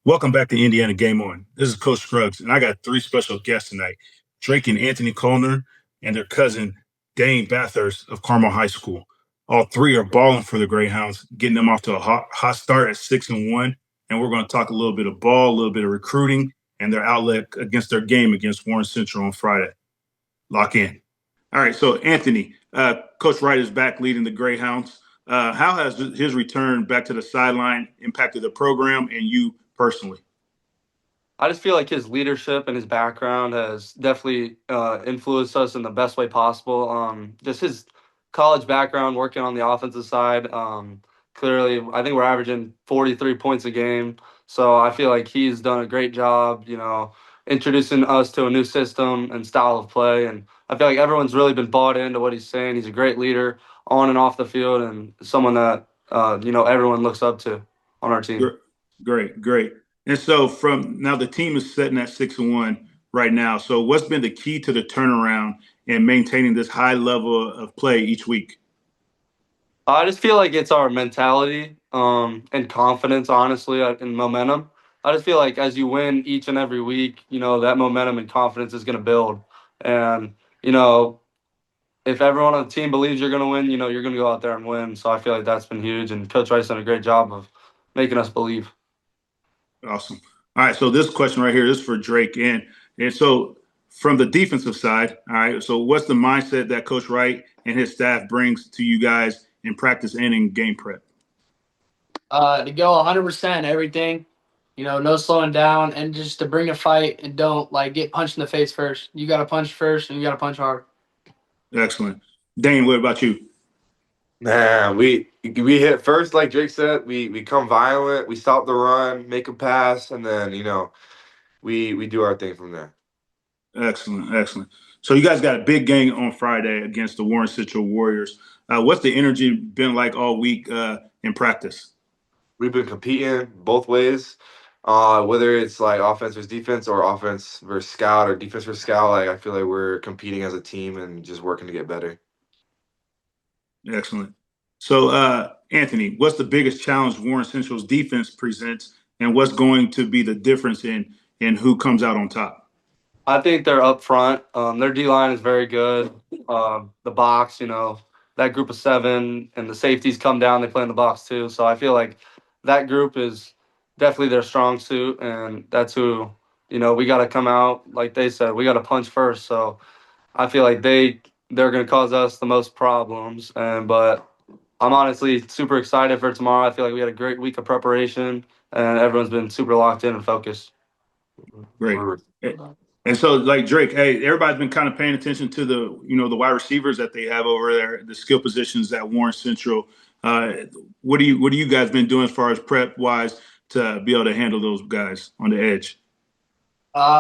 Welcome back to Indiana GameOn. This is Coach Scruggs, and I got three special guests tonight: Drake and Anthony Coellner, and their cousin Dane Bathurst of Carmel High School. All three are balling for the Greyhounds, getting them off to a hot start at 6-1. And we're going to talk a little bit of ball, a little bit of recruiting, and their outlet against their game against Warren Central on Friday. Lock in. All right, so Anthony, Coach Wright is back leading the Greyhounds. How has his return back to the sideline impacted the program and you personally? I just feel like his leadership and his background has definitely influenced us in the best way possible. Just his college background, working on the offensive side. Clearly, I think we're averaging 43 points a game. So I feel like he's done a great job, introducing us to a new system and style of play. And I feel like everyone's really been bought into what he's saying. He's a great leader on and off the field, and someone that everyone looks up to on our team. Great, great. And so from now the team is sitting at 6-1 right now. So what's been the key to the turnaround and maintaining this high level of play each week? I just feel like it's our mentality and confidence, honestly, and momentum. I just feel like as you win each and every week, that momentum and confidence is going to build. And, if everyone on the team believes you're going to win, you're going to go out there and win. So I feel like that's been huge. And Coach Rice done a great job of making us believe. Awesome. All right. So this question right here is for Drake. And so from the defensive side, all right. So what's the mindset that Coach Wright and his staff brings to you guys in practice and in game prep? To go 100% everything, no slowing down, and just to bring a fight and don't get punched in the face first. You got to punch first, and you got to punch hard. Excellent. Dane, what about you? Man, we hit first, like Drake said. We come violent. We stop the run, make a pass, and then we do our thing from there. Excellent, excellent. So you guys got a big game on Friday against the Warren Central Warriors. What's the energy been like all week in practice? We've been competing both ways, whether it's like offense versus defense or offense versus scout or defense versus scout. Like I feel like we're competing as a team and just working to get better. Excellent. So, Anthony, what's the biggest challenge Warren Central's defense presents, and what's going to be the difference in who comes out on top? I think they're up front. Their D line is very good. The box, that group of seven, and the safeties come down. They play in the box too. So I feel like that group is definitely their strong suit, and that's who we got to come out like they said. We got to punch first. So I feel like they're going to cause us the most problems. But I'm honestly super excited for tomorrow. I feel like we had a great week of preparation, and everyone's been super locked in and focused. Great. And so, like Drake, hey, everybody's been kind of paying attention to the wide receivers that they have over there, the skill positions at Warren Central. What do you guys been doing as far as prep wise to be able to handle those guys on the edge?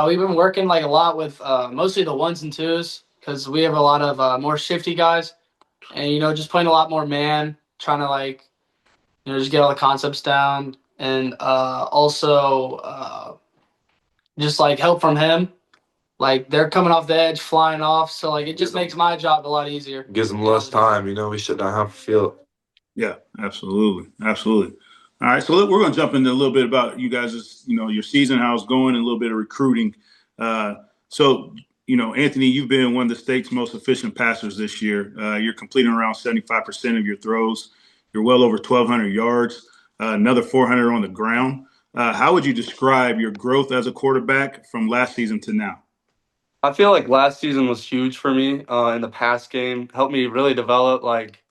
We've been working a lot with mostly the ones and twos because we have a lot of more shifty guys, and just playing a lot more man, trying to just get all the concepts down, and also just help from him. They're coming off the edge, flying off, so it just makes my job a lot easier. Gives them less time. We shut down half the field. Yeah, absolutely, absolutely. All right, so we're going to jump into a little bit about you guys' your season, how it's going, and a little bit of recruiting. So Anthony, you've been one of the state's most efficient passers this year. You're completing around 75% of your throws. You're well over 1,200 yards, another 400 on the ground. How would you describe your growth as a quarterback from last season to now? I feel like last season was huge for me in the pass game. Helped me really develop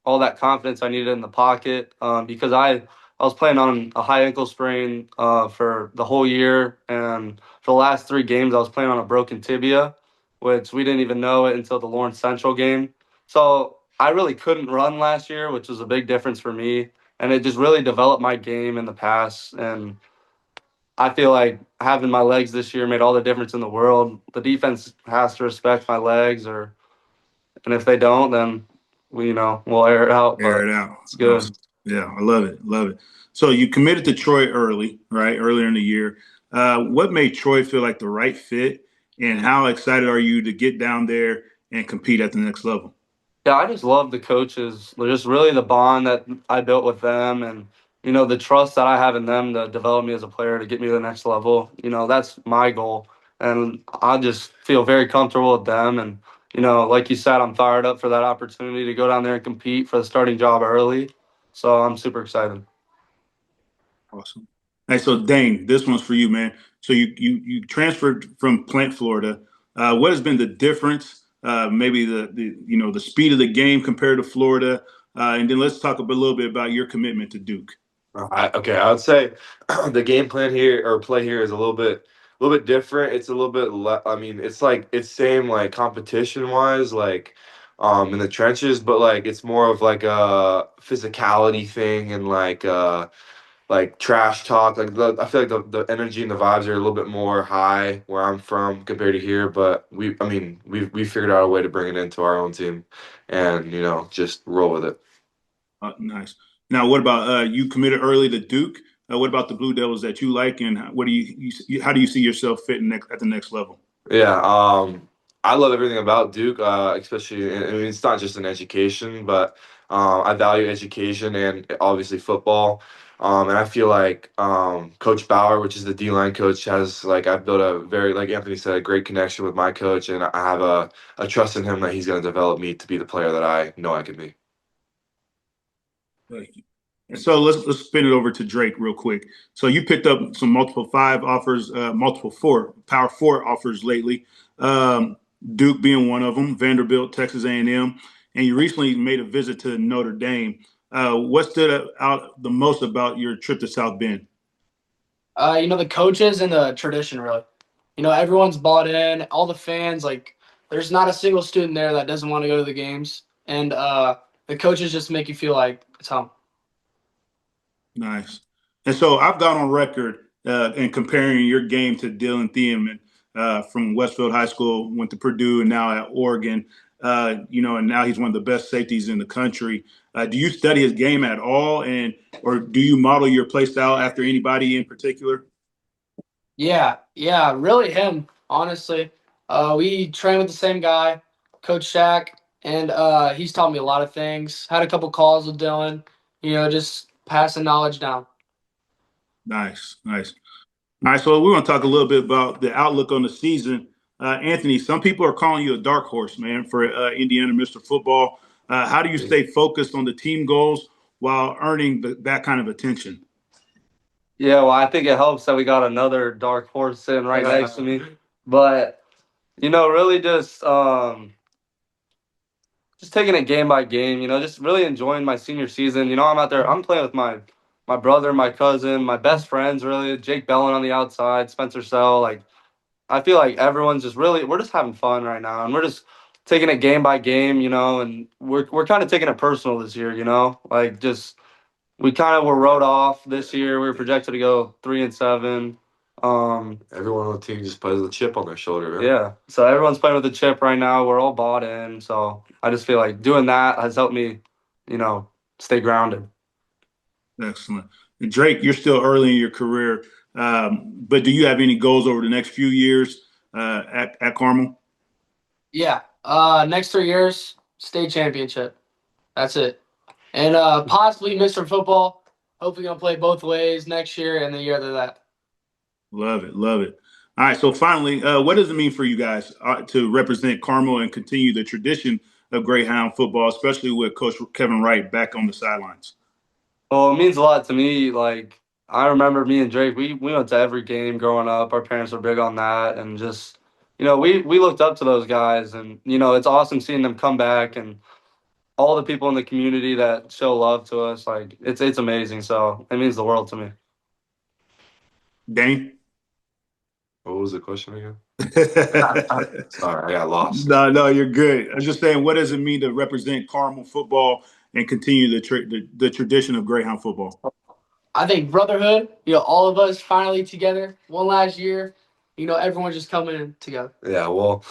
all that confidence I needed in the pocket because I was playing on a high ankle sprain for the whole year, and for the last 3 games I was playing on a broken tibia, which we didn't even know it until the Lawrence Central game. So I really couldn't run last year, which was a big difference for me, and it just really developed my game in the pass. And I feel like having my legs this year made all the difference in the world. The defense has to respect my legs, and if they don't, then we'll air it out. Air it out. It's good. Awesome. Yeah, I love it. Love it. So you committed to Troy early, right? Earlier in the year. What made Troy feel like the right fit, and how excited are you to get down there and compete at the next level? Yeah, I just love the coaches. Just really the bond that I built with them, and the trust that I have in them to develop me as a player to get me to the next level, that's my goal. And I just feel very comfortable with them. And, like you said, I'm fired up for that opportunity to go down there and compete for the starting job early. So I'm super excited. Awesome. Hey, so Dane, this one's for you, man. So you transferred from Plant, Florida. What has been the difference? Maybe the speed of the game compared to Florida, and then let's talk little bit about your commitment to Duke. Okay, I would say the game plan here or play here is a little bit different. It's a little bit I mean, it's same like competition wise, like in the trenches, but like it's more of like a physicality thing and like trash talk. I feel like the energy and the vibes are a little bit more high where I'm from compared to here. But we figured out a way to bring it into our own team, and just roll with it. Nice. Now, what about you committed early to Duke? What about the Blue Devils that you like, and what do how do you see yourself fitting at the next level? Yeah, I love everything about Duke, especially. I mean, it's not just an education, but I value education and obviously football. And I feel like Coach Bauer, which is the D line coach, has I've built a very, like Anthony said, a great connection with my coach, and I have a trust in him that he's going to develop me to be the player that I know I can be. Thank you. And so let's spin it over to Drake real quick. So you picked up some multiple five offers, multiple power four offers lately. Um, Duke being one of them, Vanderbilt, Texas A&M, and you recently made a visit to Notre Dame. What stood out the most about your trip to South Bend? The coaches and the tradition, really. Everyone's bought in. All the fans, there's not a single student there that doesn't want to go to the games, and the coaches just make you feel like it's home. Nice. And so I've gone on record in comparing your game to Dylan Thiemann from Westfield High School, went to Purdue, and now at Oregon. And now he's one of the best safeties in the country. Do you study his game at all, or do you model your play style after anybody in particular? Yeah, really him, honestly. We train with the same guy, Coach Shaq, and he's taught me a lot of things. Had a couple calls with Dylan, just passing knowledge down. Nice, nice. All right, so we want to talk a little bit about the outlook on the season. Anthony, some people are calling you a dark horse, man, for Indiana Mr. Football. How do you stay focused on the team goals while earning that kind of attention? Yeah, well, I think it helps that we got another dark horse sitting right next to me. But, really just taking it game by game, just really enjoying my senior season. I'm out there, I'm playing with my brother, my cousin, my best friends, really, Jake Bellin on the outside, Spencer Sell. I feel like everyone's we're just having fun right now, and we're just taking it game by game, and we're kind of taking it personal this year, we kind of were wrote off this year. We were projected to go 3-7. Everyone on the team just plays with a chip on their shoulder, man. Yeah. So everyone's playing with a chip right now. We're all bought in. So I just feel like doing that has helped me, stay grounded. Excellent. And Drake, you're still early in your career, but do you have any goals over the next few years at Carmel? Yeah. Next 3 years, state championship. That's it. And possibly Mr. Football. Hopefully gonna play both ways next year and the year after that. Love it, love it. All right, so finally, what does it mean for you guys to represent Carmel and continue the tradition of Greyhound football, especially with Coach Kevin Wright back on the sidelines? Well, it means a lot to me. I remember me and Drake, we went to every game growing up. Our parents were big on that, and just we looked up to those guys, and it's awesome seeing them come back and all the people in the community that show love to us. It's amazing. So it means the world to me. Dane? What was the question again? Sorry, I got lost. No, you're good. I'm just saying, what does it mean to represent Carmel football and continue the tradition of Greyhound football? I think brotherhood, all of us finally together one last year, everyone just coming together. Yeah, well,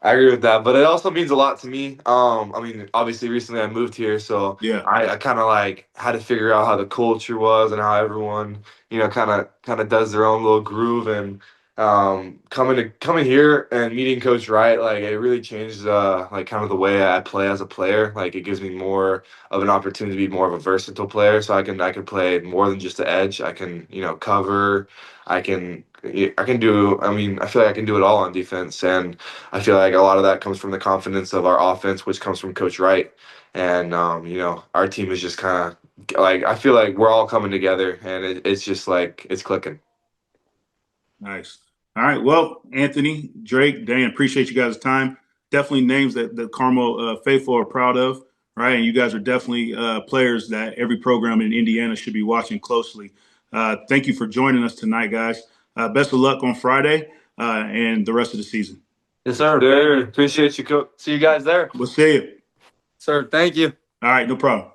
I agree with that, but it also means a lot to me. Obviously, recently I moved here, so Yeah, I kind of had to figure out how the culture was and how everyone, kind of does their own little groove. And coming here and meeting Coach Wright, like it really changed like kind of the way I play as a player. Like it gives me more of an opportunity to be more of a versatile player. So I can play more than just the edge. I can, cover. I can do. I mean, I feel like I can do it all on defense, and I feel like a lot of that comes from the confidence of our offense, which comes from Coach Wright. And our team is just kind of like I feel like we're all coming together, and it's just like it's clicking. Nice. All right. Well, Anthony, Drake, Dane, appreciate you guys' time. Definitely names that the Carmel faithful are proud of, right? And you guys are definitely players that every program in Indiana should be watching closely. Thank you for joining us tonight, guys. Best of luck on Friday and the rest of the season. Yes, sir. Sure. Appreciate you, Coach. See you guys there. We'll see you. Sir, thank you. All right. No problem.